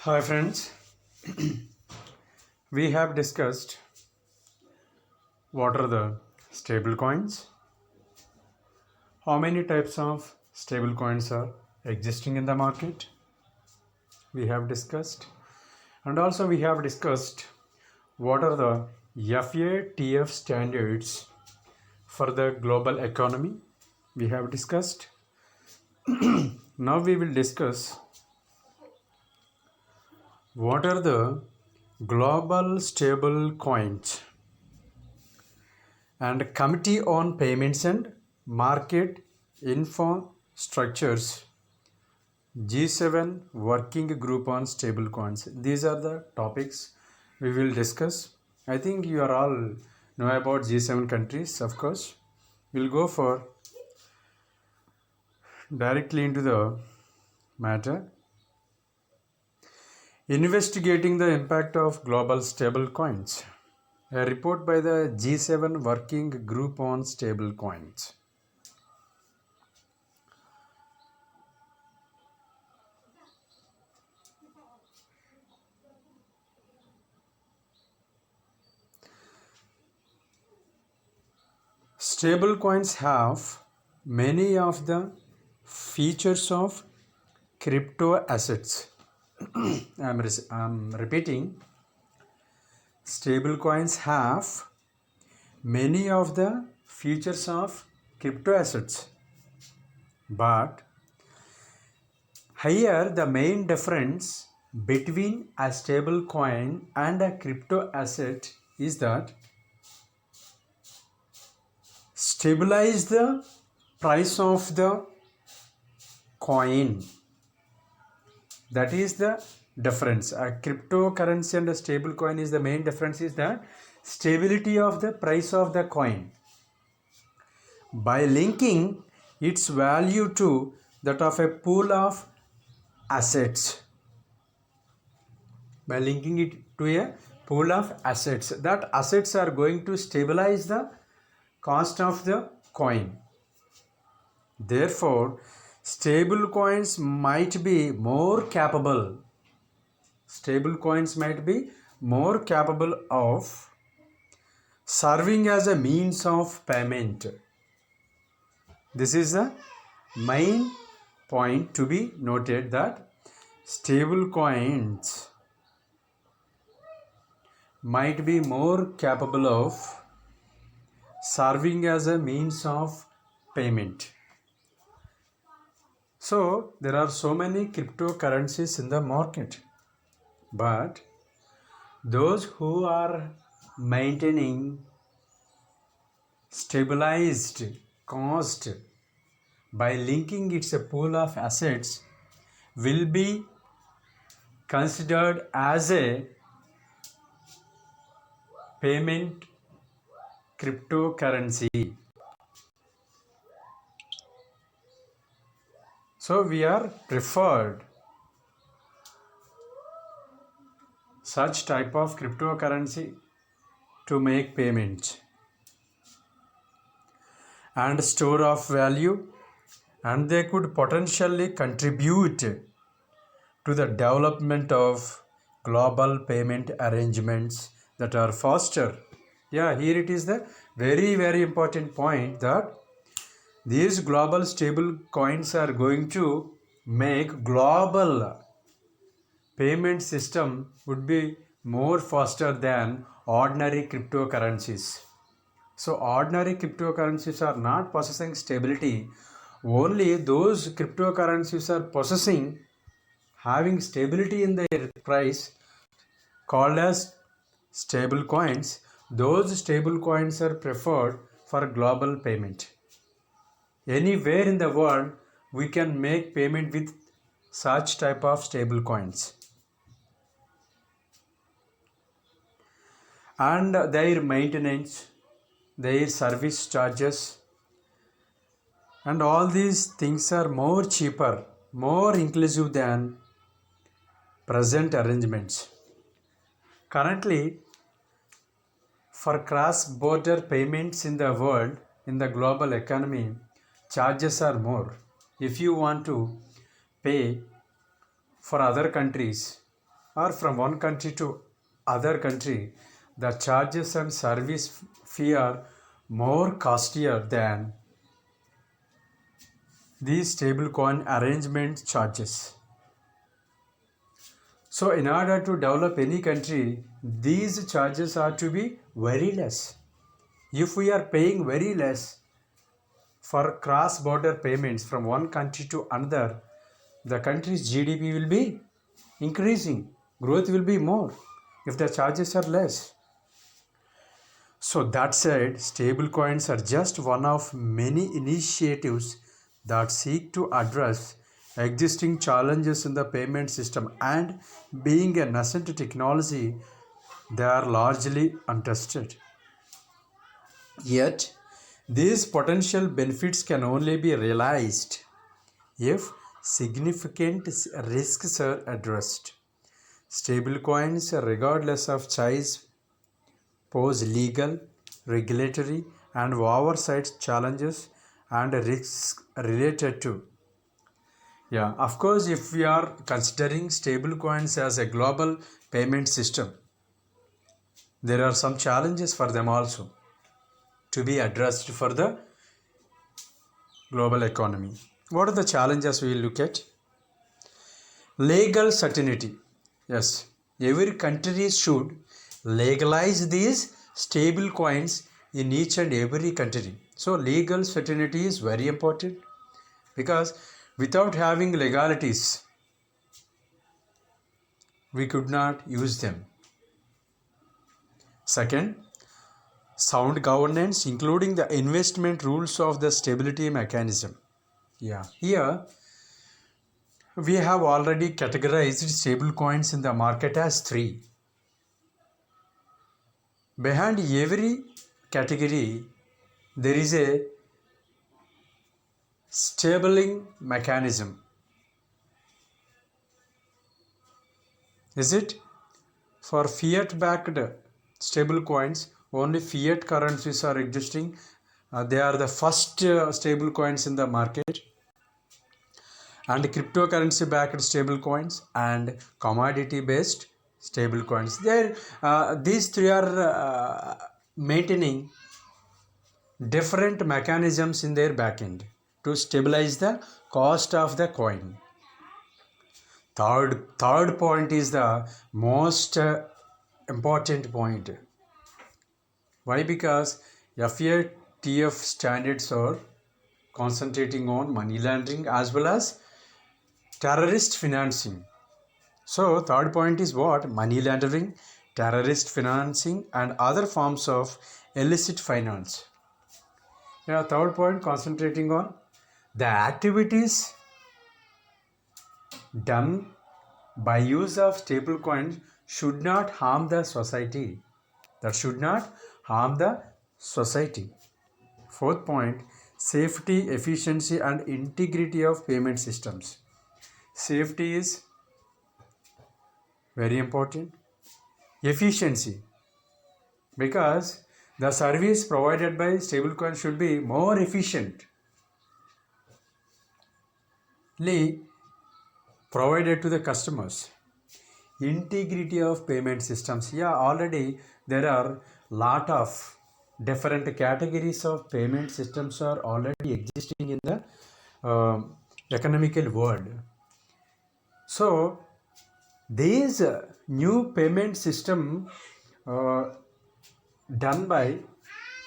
Hi friends, we have discussed what are the stable coins, how many types of stable coins are existing in the market. We have discussed, and also we have discussed what are the FATF standards for the global economy. We have discussed. Now we will discuss what are the global stable coins. And Committee on Payments and Market Infrastructures G7 Working Group on Stablecoins. These are the topics we will discuss. I think you are all know about G7 countries, of course. We'll go for directly into the matter. Investigating the impact of global stable coins. A report by the G7 Working Group on Stable Coins. Stable coins have many of the features of crypto assets. I'm repeating. Stable coins have many of the features of crypto assets, but here the main difference between a stable coin and a crypto asset is that stabilize the price of the coin. That is the difference. A cryptocurrency and a stable coin is the main difference is the stability of the price of the coin. By linking its value to that of a pool of assets. By linking it to a pool of assets. That assets are going to stabilize the cost of the coin. Therefore, stable coins might be more capable. Stable coins might be more capable of serving as a means of payment. This is the main point to be noted, that stable coins might be more capable of serving as a means of payment. So there are so many cryptocurrencies in the market, but those who are maintaining stabilized cost by linking its a pool of assets will be considered as a payment cryptocurrency. So we are preferred such type of cryptocurrency to make payments and store of value, and they could potentially contribute to the development of global payment arrangements that are faster. Yeah, here it is the very important point, that these global stable coins are going to make global payment system would be more faster than ordinary cryptocurrencies. So ordinary cryptocurrencies are not possessing stability. Only those cryptocurrencies are possessing, having stability in their price, called as stable coins. Those stable coins are preferred for global payment. Anywhere in the world we can make payment with such type of stable coins. And their maintenance, their service charges, and all these things are more cheaper, more inclusive than present arrangements. Currently, for cross-border payments in the world, in the global economy, charges are more. If you want to pay for other countries, or from one country to other country, the charges and service fee are more costlier than these stablecoin arrangement charges. So in order to develop any country, these charges are to be very less. If we are paying very less for cross-border payments from one country to another, the country's GDP will be increasing, growth will be more if the charges are less. So that said, stablecoins are just one of many initiatives that seek to address existing challenges in the payment system, and being a nascent technology, they are largely untested. Yet, these potential benefits can only be realized if significant risks are addressed. Stablecoins, regardless of size, pose legal, regulatory, and oversight challenges and risks related to. Yeah, of course, if we are considering stablecoins as a global payment system, there are some challenges for them also to be addressed for the global economy. What are the challenges we will look at? Legal certainty. Yes, every country should legalize these stable coins in each and every country. So legal certainty is very important, because without having legalities, we could not use them. Second, sound governance, including the investment rules of the stability mechanism. Yeah, here we have already categorized stable coins in the market as three. Behind every category, there is a stabling mechanism. Is it? For fiat backed stable coins, only fiat currencies are existing. They are the first stable coins in the market. And cryptocurrency backed stable coins and commodity based stable coins. These three are maintaining different mechanisms in their backend to stabilize the cost of the coin. Third point is the most important point. Why? Because FATF standards are concentrating on money laundering as well as terrorist financing. So third point is what? Money laundering, terrorist financing, and other forms of illicit finance. Yeah, third point concentrating on the activities done by use of stable coins should not harm the society. That should not harm the society. Fourth point, safety, efficiency, and integrity of payment systems. Safety is very important. Efficiency, because the service provided by stablecoin should be more efficiently provided to the customers. Integrity of payment systems. Yeah, already there are lot of different categories of payment systems are already existing in the economical world. So these new payment system done by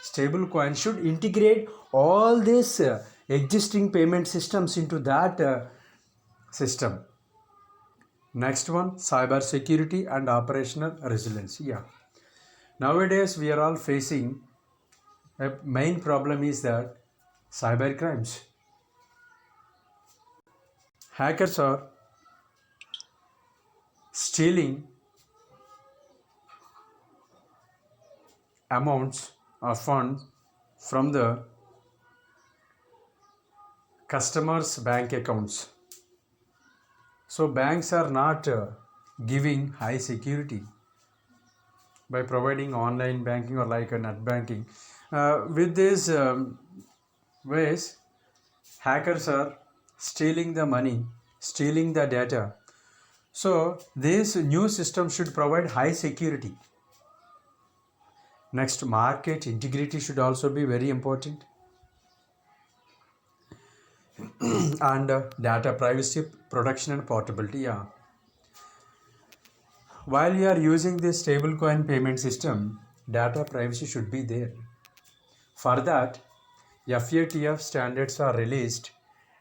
stablecoin should integrate all these existing payment systems into that system. Next one, cyber security and operational resilience. Yeah, nowadays we are all facing a main problem is that cyber crimes. Hackers are stealing amounts of funds from the customers' bank accounts. So banks are not giving high security by providing online banking or like a net banking. With these ways, hackers are stealing the money, stealing the data So this new system should provide high security. Next, market integrity should also be very important. And data privacy, protection and portability. Yeah. While you are using this stablecoin payment system, data privacy should be there. For that, FATF standards are released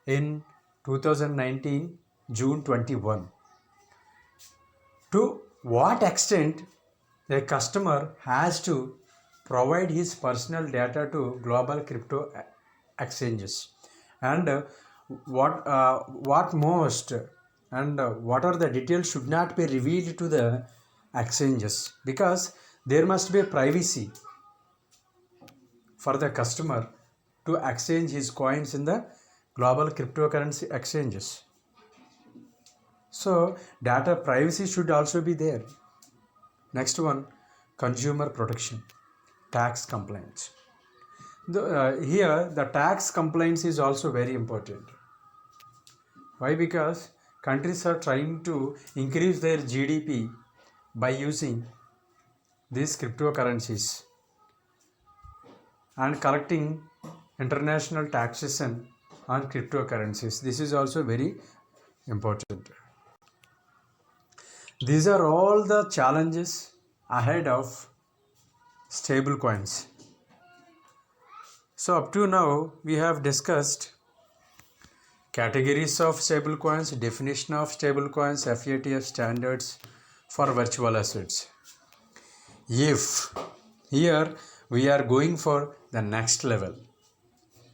in 2019 June 21. To what extent a customer has to provide his personal data to global crypto exchanges, and what most and what are the details should not be revealed to the exchanges, because there must be a privacy for the customer to exchange his coins in the global cryptocurrency exchanges. So data privacy should also be there. Next one, consumer protection, tax compliance. Here the tax compliance is also very important. Why? Because countries are trying to increase their GDP by using these cryptocurrencies and collecting international taxation on cryptocurrencies. This is also very important. These are all the challenges ahead of stable coins. So up to now we have discussed categories of stable coins, definition of stable coins, FATF standards for virtual assets. If here we are going for the next level.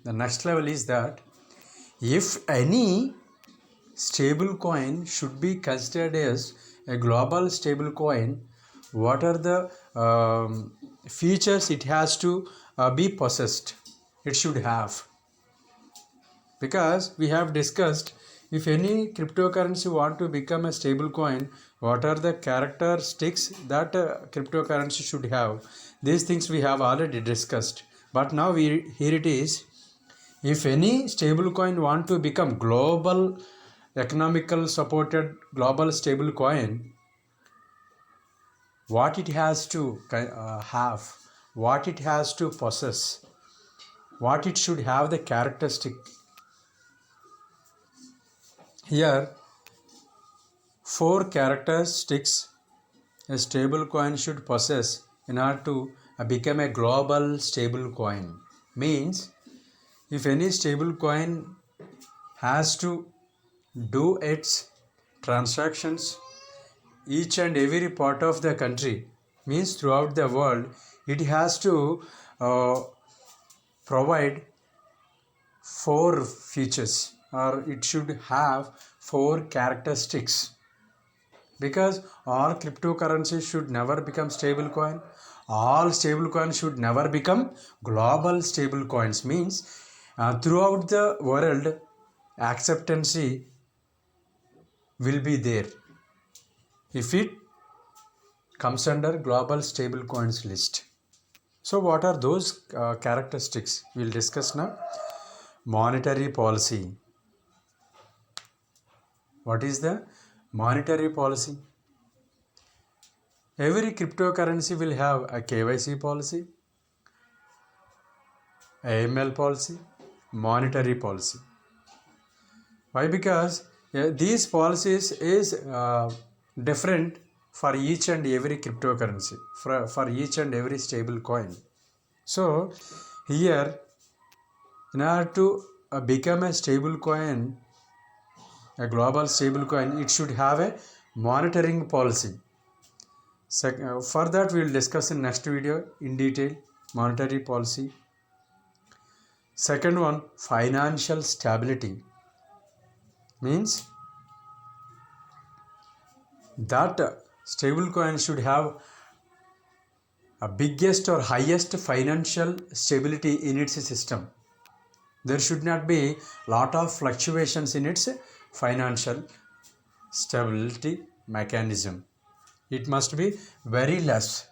The next level is that if any stable coin should be considered as a global stable coin, what are the features it has to be possessed? It should have. Because we have discussed, if any cryptocurrency want to become a stable coin, what are the characteristics that cryptocurrency should have? These things we have already discussed. But now here it is. If any stable coin want to become global economical supported global stable coin, what it has to have, what it has to possess, what it should have the characteristic. Here 4 characteristics a stable coin should possess in order to become a global stable coin. Means if any stable coin has to do its transactions each and every part of the country, means throughout the world, it has to provide 4 features, or it should have 4 characteristics. Because all cryptocurrencies should never become stable coin, all stable coins should never become global stable coins. Means throughout the world acceptance will be there if it comes under global stable coins list. So what are those characteristics? We'll discuss now. Monetary policy. What is the monetary policy? Every cryptocurrency will have a KYC policy, AML policy, monetary policy. Why? Because these policies is different for each and every cryptocurrency, for each and every stable coin. So here, in order to become a stable coin, a global stable coin, it should have a monitoring policy. For that we will discuss in next video in detail monetary policy. Second one, financial stability. Means that stable coin should have a biggest or highest financial stability in its system. There should not be lot of fluctuations in its financial stability mechanism. It must be very less.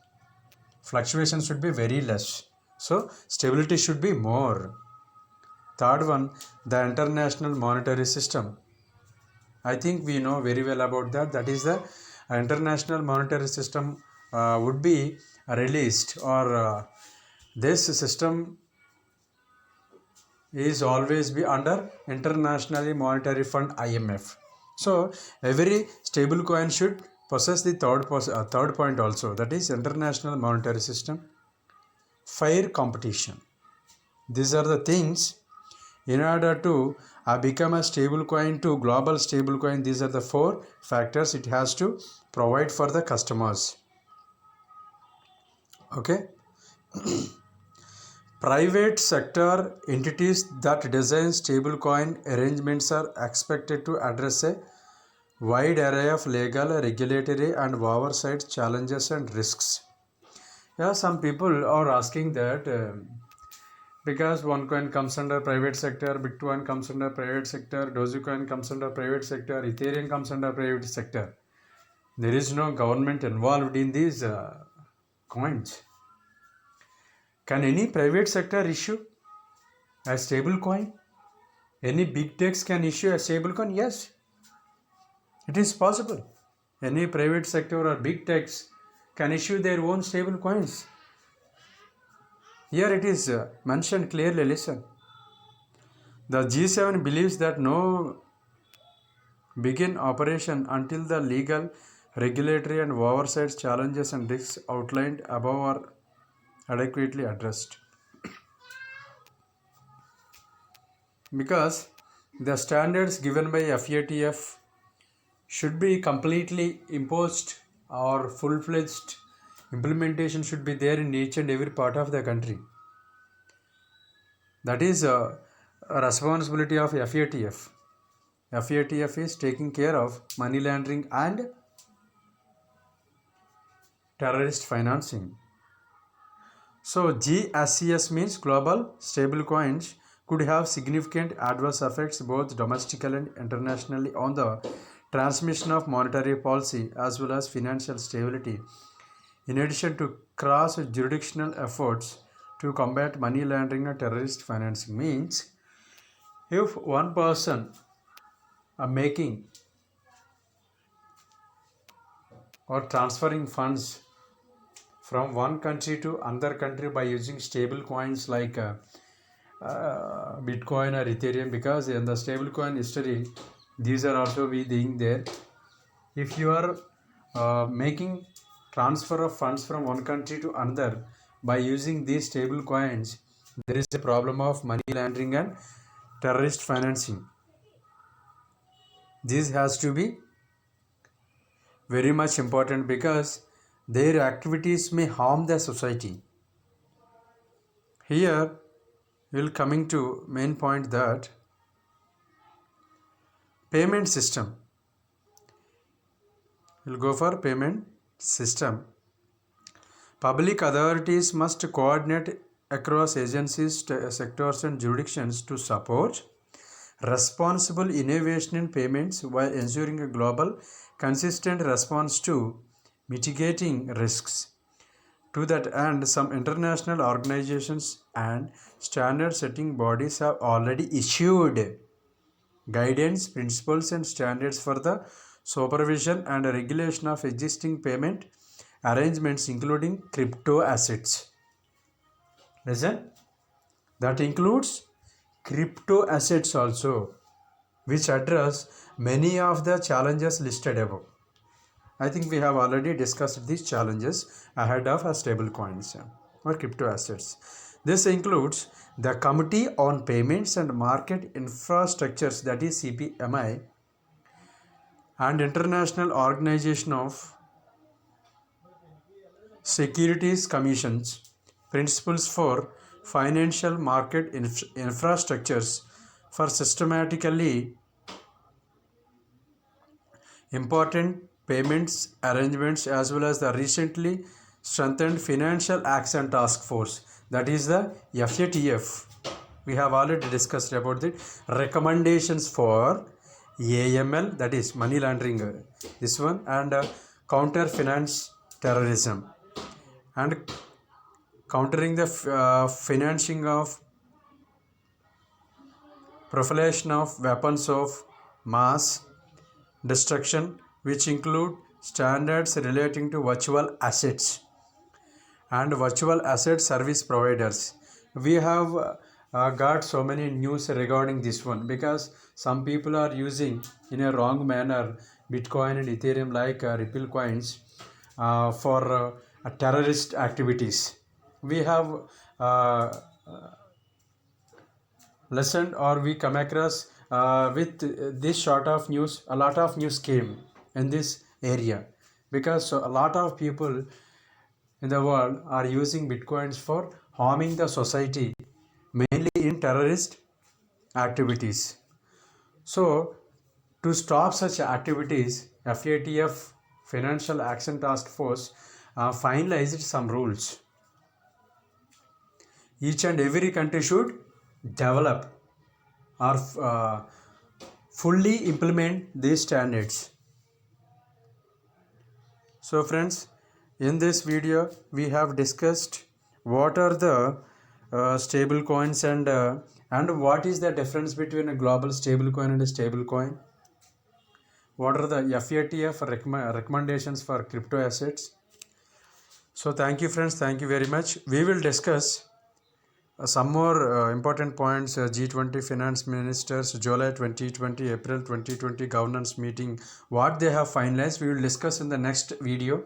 Fluctuation should be very less. So stability should be more. Third one, the international monetary system. I think we know very well about that. That is the international monetary system would be released, or this system is always be under International Monetary Fund, IMF. So every stable coin should possess the third point also, that is international monetary system, fair competition. These are the things. In order to become a stable coin to global stable coin, these are the four factors it has to provide for the customers. Okay. Private sector entities that design stablecoin arrangements are expected to address a wide array of legal, regulatory, and oversight challenges and risks. Yeah, some people are asking that because OneCoin comes under private sector, Bitcoin comes under private sector, Dogecoin comes under private sector, Ethereum comes under private sector. There is no government involved in these coins. Can any private sector issue a stable coin? Any big techs can issue a stable coin? Yes, it is possible. Any private sector or big techs can issue their own stable coins. Here it is mentioned clearly, listen. The G7 believes that no begin operation until the legal, regulatory, and oversight challenges and risks outlined above are adequately addressed. Because the standards given by FATF should be completely imposed, or full-fledged implementation should be there in each and every part of the country. That is a responsibility of FATF. FATF is taking care of money laundering and terrorist financing. So GSCS means global stable coins could have significant adverse effects both domestically and internationally on the transmission of monetary policy as well as financial stability. In addition to cross-jurisdictional efforts to combat money laundering and terrorist financing, means if one person are making or transferring funds from one country to another country by using stable coins like Bitcoin or Ethereum, because in the stable coin history these are also being there. If you are making transfer of funds from one country to another by using these stable coins, there is a problem of money laundering and terrorist financing. This has to be very much important because their activities may harm the society. Here we'll coming to main point, that payment system. We'll go for payment system. Public authorities must coordinate across agencies, sectors and jurisdictions to support responsible innovation in payments while ensuring a global consistent response to mitigating risks. To that end, some international organizations and standard setting bodies have already issued guidance, principles and standards for the supervision and regulation of existing payment arrangements, including crypto assets. Listen, that includes crypto assets also, which address many of the challenges listed above. I think we have already discussed these challenges ahead of stable coins or crypto assets. This includes the Committee on Payments and Market Infrastructures, that is CPMI, and International Organization of Securities Commissions, principles for financial market infrastructures for systematically important payments arrangements, as well as the recently strengthened Financial Action Task Force, that is the FATF. We have already discussed about the recommendations for AML, that is money laundering, this one, and counter finance terrorism, and countering the financing of proliferation of weapons of mass destruction, which include standards relating to virtual assets and virtual asset service providers. We have got so many news regarding this one because some people are using in a wrong manner Bitcoin and Ethereum like Ripple coins for terrorist activities. We have uh, listened or we come across with this sort of news. A lot of news came in this area because a lot of people in the world are using bitcoins for harming the society, mainly in terrorist activities. So, to stop such activities, FATF Financial Action Task Force finalized some rules. Each and every country should develop or fully implement these standards. So friends, in this video we have discussed what are the stable coins and what is the difference between a global stable coin and a stable coin. What are the FATF recommendations for crypto assets? So thank you friends, thank you very much. We will discuss some more important points. G20 finance ministers July 2020 April 2020 governance meeting, what they have finalized, we will discuss in the next video.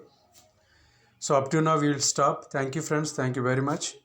So up to now we will stop. Thank you friends, thank you very much.